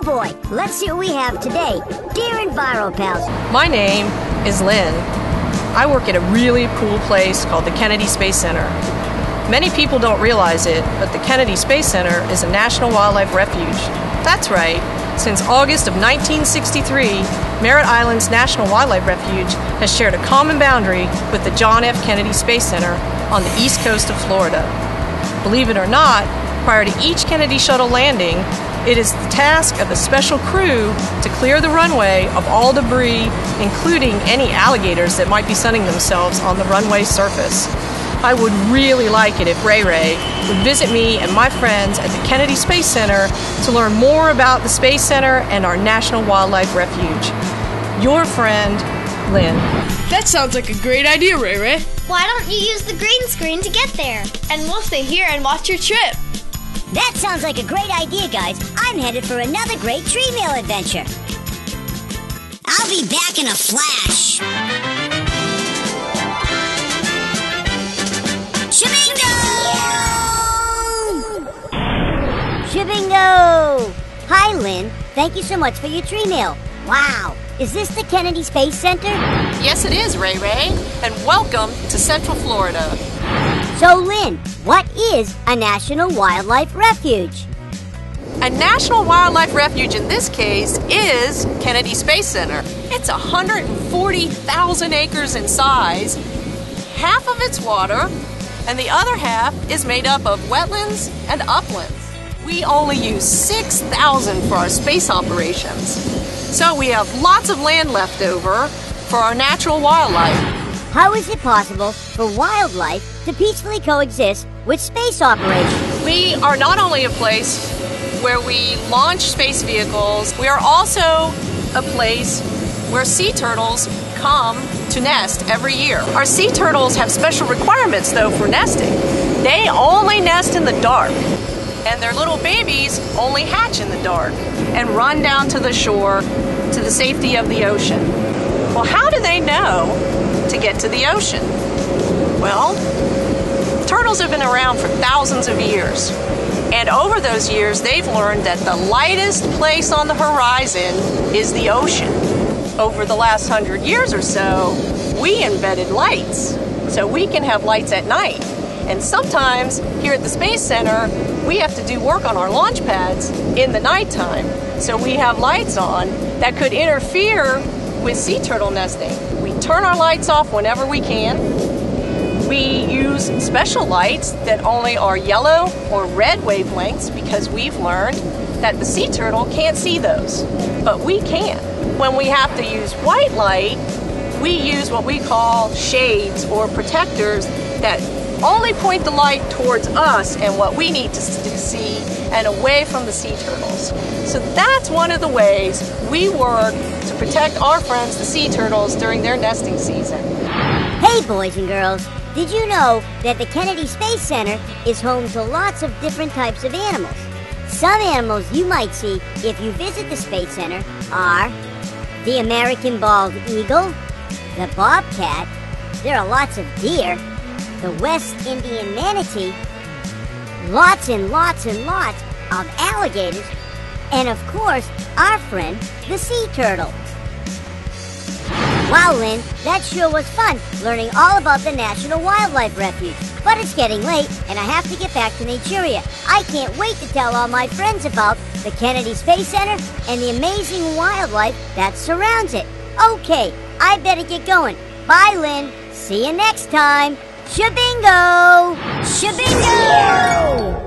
boy, let's see what we have today. Dear Enviro Pals. My name is Lynn. I work at a really cool place called the Kennedy Space Center. Many people don't realize it, but the Kennedy Space Center is a national wildlife refuge. That's right. Since August of 1963, Merritt Island's National Wildlife Refuge has shared a common boundary with the John F. Kennedy Space Center on the east coast of Florida. Believe it or not, prior to each Kennedy shuttle landing, it is the task of the special crew to clear the runway of all debris, including any alligators that might be sunning themselves on the runway surface. I would really like it if Ray Ray would visit me and my friends at the Kennedy Space Center to learn more about the Space Center and our National Wildlife Refuge. Your friend, Lynn. That sounds like a great idea, Ray Ray. Why don't you use the green screen to get there? And we'll stay here and watch your trip. That sounds like a great idea, guys. I'm headed for another great tree mail adventure. I'll be back in a flash. Shabingo! Hi, Lynn. Thank you so much for your tree mail. Wow, is this the Kennedy Space Center? Yes, it is, Ray Ray, and welcome to Central Florida. So, Lynn, what is a National Wildlife Refuge? A National Wildlife Refuge in this case is Kennedy Space Center. It's 140,000 acres in size. Half of it's water, and the other half is made up of wetlands and uplands. We only use 6,000 for our space operations. So we have lots of land left over for our natural wildlife. How is it possible for wildlife to peacefully coexist with space operations? We are not only a place where we launch space vehicles, we are also a place where sea turtles come to nest every year. Our sea turtles have special requirements, though, for nesting. They only nest in the dark, and their little babies only hatch in the dark and run down to the shore to the safety of the ocean. Well, how do they know to get to the ocean? Well, turtles have been around for thousands of years, and over those years they've learned that the lightest place on the horizon is the ocean. Over the last 100 years or so, we invented lights, so we can have lights at night. And sometimes here at the Space Center, we have to do work on our launch pads in the nighttime. So we have lights on that could interfere with sea turtle nesting. We turn our lights off whenever we can. We use special lights that only are yellow or red wavelengths because we've learned that the sea turtle can't see those, but we can. When we have to use white light, we use what we call shades or protectors that only point the light towards us and what we need to see and away from the sea turtles. So that's one of the ways we work to protect our friends, the sea turtles, during their nesting season. Hey, boys and girls, did you know that the Kennedy Space Center is home to lots of different types of animals? Some animals you might see if you visit the Space Center are the American bald eagle, the bobcat, there are lots of deer, the West Indian manatee, lots and lots and lots of alligators, and of course, our friend, the sea turtle. Wow, Lynn, that sure was fun, learning all about the National Wildlife Refuge. But it's getting late, and I have to get back to Naturia. I can't wait to tell all my friends about the Kennedy Space Center and the amazing wildlife that surrounds it. Okay, I better get going. Bye, Lynn. See you next time. Shabingo! Shabingo!